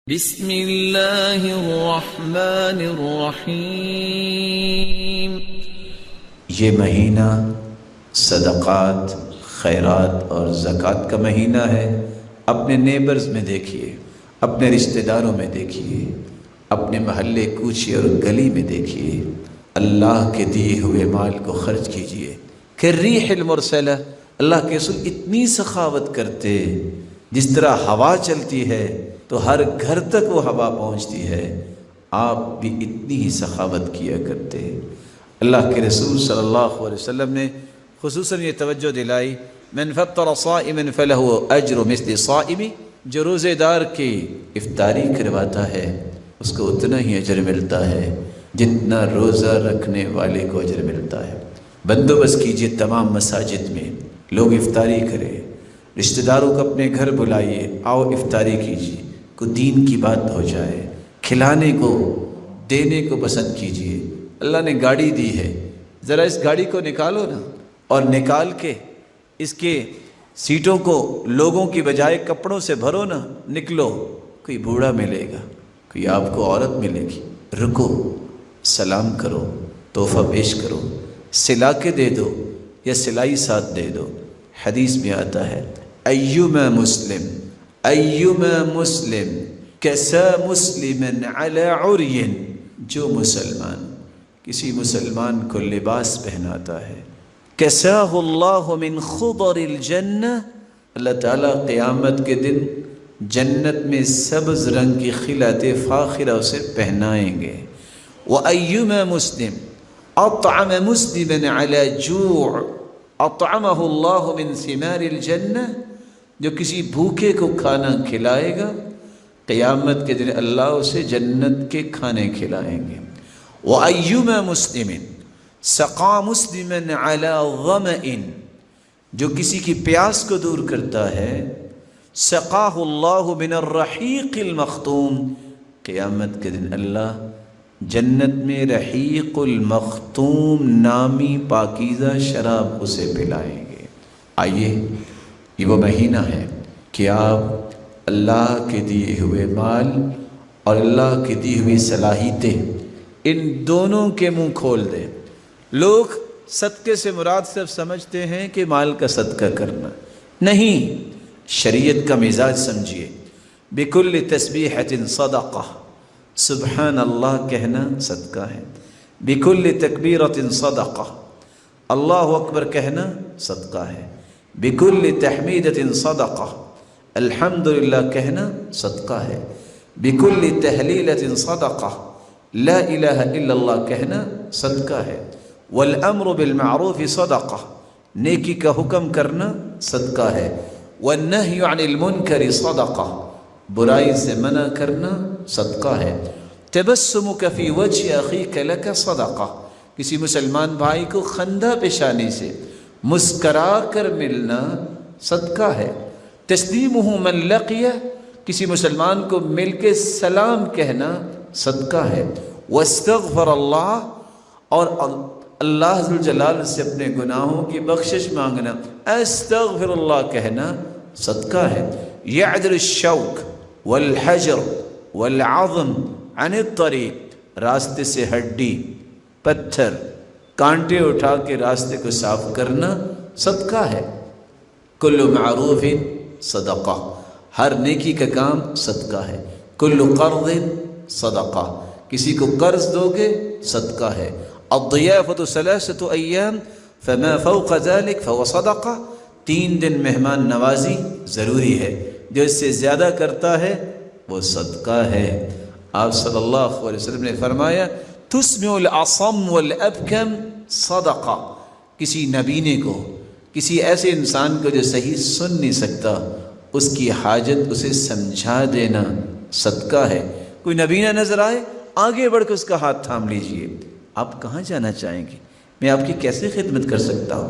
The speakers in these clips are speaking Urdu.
بسم اللہ الرحمن الرحیم۔ یہ مہینہ صدقات، خیرات اور زکوٰۃ کا مہینہ ہے۔ اپنے نیبرز میں دیکھیے، اپنے رشتہ داروں میں دیکھیے، اپنے محلے کوچے اور گلی میں دیکھیے، اللہ کے دیے ہوئے مال کو خرچ کیجیے۔ کالریح المرسلہ، اللہ کے رسول اتنی سخاوت کرتے، جس طرح ہوا چلتی ہے تو ہر گھر تک وہ ہوا پہنچتی ہے، آپ بھی اتنی ہی سخاوت کیا کرتے۔ اللہ کے رسول صلی اللہ علیہ وسلم نے خصوصاً یہ توجہ دلائی، من فطر صائما فلہ اجر مثل صائم، جو روزے دار کی افطاری کرواتا ہے اس کو اتنا ہی اجر ملتا ہے جتنا روزہ رکھنے والے کو اجر ملتا ہے۔ بندوبست کیجیے تمام مساجد میں، لوگ افطاری کریں، رشتہ داروں کو اپنے گھر بلائیے، آؤ افطاری کیجیے، کو دین کی بات ہو جائے، کھلانے کو دینے کو پسند کیجیے۔ اللہ نے گاڑی دی ہے، ذرا اس گاڑی کو نکالو نا، اور نکال کے اس کے سیٹوں کو لوگوں کی بجائے کپڑوں سے بھرو نا، نکلو، کوئی بوڑھا ملے گا، کوئی آپ کو عورت ملے گی، رکو، سلام کرو، تحفہ پیش کرو، سلا کے دے دو یا سلائی ساتھ دے دو۔ حدیث میں آتا ہے ایما مسلم کسا مسلما علی عری، جو مسلمان کسی مسلمان کو لباس پہناتا ہے، کساہ اللہ من خضر الجنہ، اللہ تعالیٰ قیامت کے دن جنت میں سبز رنگ کی خلعت فاخرہ اسے پہنائیں گے۔ وَأَيُّمَا مسلم اطعم مسلما علی جوع اطعمہ اللہ من ثمار الجنہ، جو کسی بھوکے کو کھانا کھلائے گا قیامت کے دن اللہ اسے جنت کے کھانے کھلائیں گے۔ وَأَيُّمَا مُسْلِمٍ سَقَى مُسْلِمًا عَلَى ظَمَئٍ، جو کسی کی پیاس کو دور کرتا ہے، سَقَاهُ اللَّهُ مِنَ الرَّحِيقِ الْمَخْتُومِ، قیامت کے دن اللہ جنت میں رحیق المختوم نامی پاکیزہ شراب اسے پلائیں گے۔ آئیے، یہ وہ مہینہ ہے کہ آپ اللہ کے دیے ہوئے مال اور اللہ کی دی ہوئی صلاحیتیں، ان دونوں کے منہ کھول دیں۔ لوگ صدقے سے مراد صرف سمجھتے ہیں کہ مال کا صدقہ کرنا، نہیں، شریعت کا مزاج سمجھیے۔ بکل تسبیحۃ صدقہ، سبحان اللہ کہنا صدقہ ہے۔ بکل تکبیرۃ صدقہ، اللہ اکبر کہنا صدقہ ہے۔ بکل تحمیدۃ صدقہ، الحمدللہ کہنا صدقہ ہے۔ بکل تہلیلۃ صدقہ، لا الہ الا اللہ کہنا صدقہ ہے۔ والامر بالمعروف صدقہ، نیکی کا حکم کرنا صدقہ ہے۔ والنہی عن المنکر صدقہ، برائی سے منع کرنا صدقہ ہے۔ تبسمک فی وجہ اخیک لک صدقہ، کسی مسلمان بھائی کو خندہ پیشانی سے مسکرا کر ملنا صدقہ ہے۔ تسلیمہ من لقیہ، کسی مسلمان کو مل کے سلام کہنا صدقہ ہے۔ واستغفر اللہ، اور اللہ ذوالجلال سے اپنے گناہوں کی بخشش مانگنا، استغفر اللہ کہنا صدقہ ہے۔ یعدل الشوک والحجر والعظم عن الطریق، راستے سے ہڈی، پتھر، کانٹے اٹھا کے راستے کو صاف کرنا صدقہ ہے۔ کل معروف صدقہ، ہر نیکی کا کام صدقہ ہے۔ کل قرض صدقہ، کسی کو قرض دو گے صدقہ ہے۔ الضیافۃ ثلاثۃ ایام فما فوق ذلك فهو صدقہ، 3 دن مہمان نوازی ضروری ہے، جو اس سے زیادہ کرتا ہے وہ صدقہ ہے۔ آپ صلی اللہ علیہ وسلم نے فرمایا تسمع الاصم والابکم صدقہ، کسی نبینے کو، کسی ایسے انسان کو جو صحیح سن نہیں سکتا، اس کی حاجت اسے سمجھا دینا صدقہ ہے۔ کوئی نبینہ نظر آئے، آگے بڑھ کے اس کا ہاتھ تھام لیجئے۔ آپ کہاں جانا چاہیں گے؟ میں آپ کی کیسے خدمت کر سکتا ہوں؟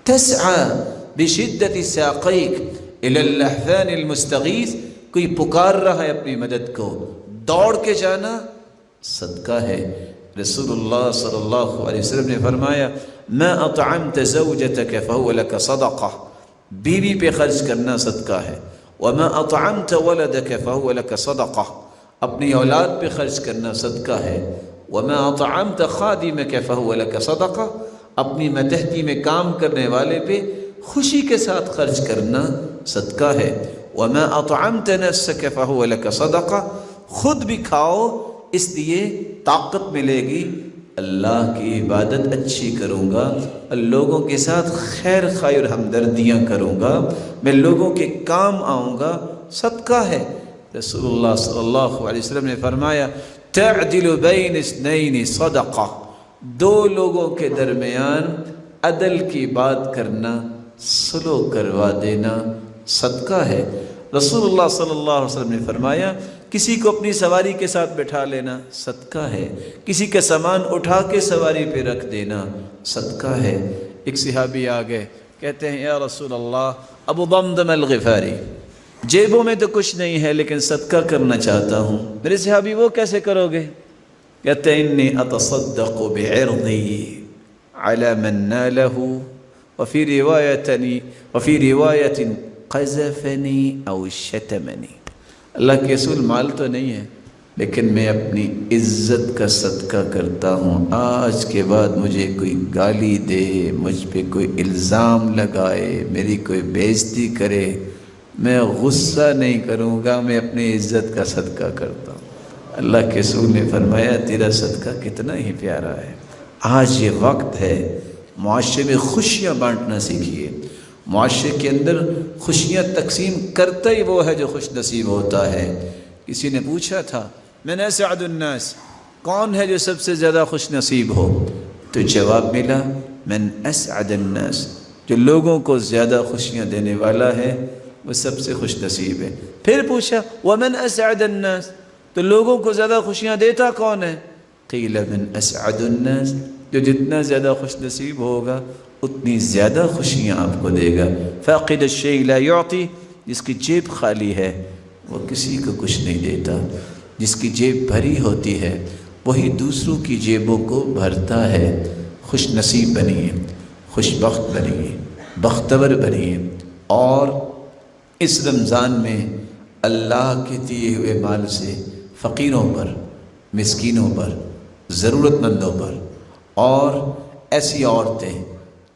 تسعى بشدت ساقیک الی اللحفان المستغیث، کوئی پکار رہا ہے اپنی مدد کو، دوڑ کے جانا صدقہ ہے۔ رسول اللہ صلی اللہ علیہ وسلم نے فرمایا ما اطعمت زوجتك فهو لك صدقہ، بیوی پہ خرچ کرنا صدقہ ہے۔ وما اطعمت ولدك فهو لك صدقہ، اپنی اولاد پہ خرچ کرنا صدقہ ہے۔ وَمَا أَطْعَمْتَ خَادِمَكَ فَهُوَ لَكَ صَدَقَةٌ، اپنی متحدی میں کام کرنے والے پہ خوشی کے ساتھ خرچ کرنا صدقہ ہے۔ وَمَا أَطْعَمْتَ نَفْسَكَ فَهُوَ لَكَ صَدَقَةٌ، خود بھی کھاؤ اس لیے طاقت ملے گی، اللہ کی عبادت اچھی کروں گا، لوگوں کے ساتھ خیر خواہی اور ہمدردیاں کروں گا، میں لوگوں کے کام آؤں گا، صدقہ ہے۔ رسول اللہ صلی اللہ علیہ وسلم نے فرمایا تعدل بین اثنین صدقہ، دو لوگوں کے درمیان عدل کی بات کرنا، صلح کروا دینا صدقہ ہے۔ رسول اللہ صلی اللہ علیہ وسلم نے فرمایا کسی کو اپنی سواری کے ساتھ بٹھا لینا صدقہ ہے، کسی کا سامان اٹھا کے سواری پہ رکھ دینا صدقہ ہے۔ ایک صحابی آگئے کہتے ہیں یا رسول اللہ، ابو ضمضم الغفاری، جیبوں میں تو کچھ نہیں ہے لیکن صدقہ کرنا چاہتا ہوں۔ میرے صحابی وہ کیسے کرو گے؟ کہتے ہیں انی اتصدق بعرضی علی من نالہ وفی روایت قذفنی او شتمنی۔ اللہ کے رسول مال تو نہیں ہے لیکن میں اپنی عزت کا صدقہ کرتا ہوں، آج کے بعد مجھے کوئی گالی دے، مجھ پہ کوئی الزام لگائے، میری کوئی بےعزتی کرے، میں غصہ نہیں کروں گا، میں اپنی عزت کا صدقہ کرتا ہوں۔ اللہ کے رسول نے فرمایا تیرا صدقہ کتنا ہی پیارا ہے۔ آج یہ وقت ہے معاشرے میں خوشیاں بانٹنا سیکھیے۔ معاشرے کے اندر خوشیاں تقسیم کرتا ہی وہ ہے جو خوش نصیب ہوتا ہے۔ کسی نے پوچھا تھا من اسعد الناس، کون ہے جو سب سے زیادہ خوش نصیب ہو؟ تو جواب ملا من اسعد الناس، جو لوگوں کو زیادہ خوشیاں دینے والا ہے وہ سب سے خوش نصیب ہے۔ پھر پوچھا ومن اسعد الناس، تو لوگوں کو زیادہ خوشیاں دیتا کون ہے؟ قیل من اسعد الناس، جو جتنا زیادہ خوش نصیب ہوگا اتنی زیادہ خوشیاں آپ کو دے گا۔ فاقد الشیء لا یعطی، جس کی جیب خالی ہے وہ کسی کو کچھ نہیں دیتا، جس کی جیب بھری ہوتی ہے وہی دوسروں کی جیبوں کو بھرتا ہے۔ خوش نصیب بنیے، خوش بخت بنیے، بختور بنیے، اور اس رمضان میں اللہ کے دیے ہوئے مال سے فقیروں پر، مسکینوں پر، ضرورت مندوں پر، اور ایسی عورتیں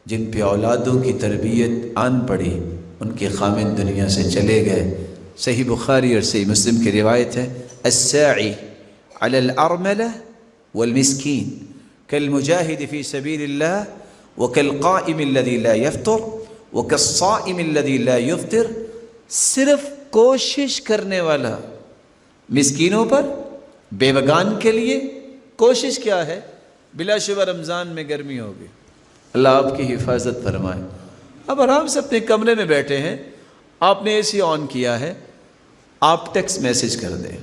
جن پہ اولادوں کی تربیت آن پڑی، ان کے خامن دنیا سے چلے گئے۔ صحیح بخاری اور صحیح مسلم کی روایت ہے الساعی علی الارملہ والمسکین کالمجاہد فی سبیل اللہ وکالقائم الذی لا یفطر وکالصائم الذی لا یفطر۔ صرف کوشش کرنے والا مسکینوں پر، بیوگان کے لیے کوشش کیا ہے؟ بلا شبہ رمضان میں گرمی ہوگی، اللہ آپ کی حفاظت فرمائے۔ اب آرام سے اپنے کمرے میں بیٹھے ہیں، آپ نے اے سی آن کیا ہے، آپ ٹیکسٹ میسج کر دیں،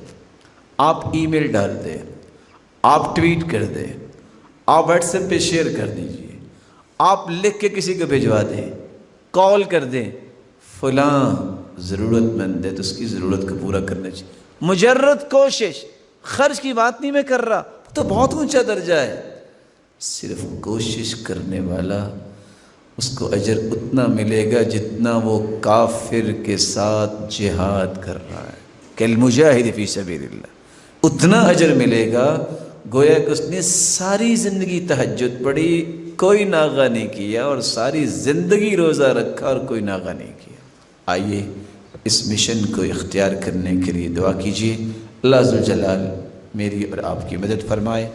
آپ ای میل ڈال دیں، آپ ٹویٹ کر دیں، آپ واٹس ایپ پہ شیئر کر دیجئے، آپ لکھ کے کسی کو بھجوا دیں، کال کر دیں، فلاں ضرورت مند ہے تو اس کی ضرورت کو پورا کرنا چاہیے۔ مجرد کوشش، خرچ کی بات نہیں میں کر رہا، تو بہت اونچا درجہ ہے۔ صرف کوشش کرنے والا، اس کو اجر اتنا ملے گا جتنا وہ کافر کے ساتھ جہاد کر رہا ہے، کالمجاہد فی سبیل اللہ، اتنا اجر ملے گا گویا کہ اس نے ساری زندگی تہجد پڑھی، کوئی ناغہ نہیں کیا، اور ساری زندگی روزہ رکھا اور کوئی ناغہ نہیں کیا۔ آئیے اس مشن کو اختیار کرنے کے لیے دعا کیجیے، اللہ عز و جلال میری اور آپ کی مدد فرمائے۔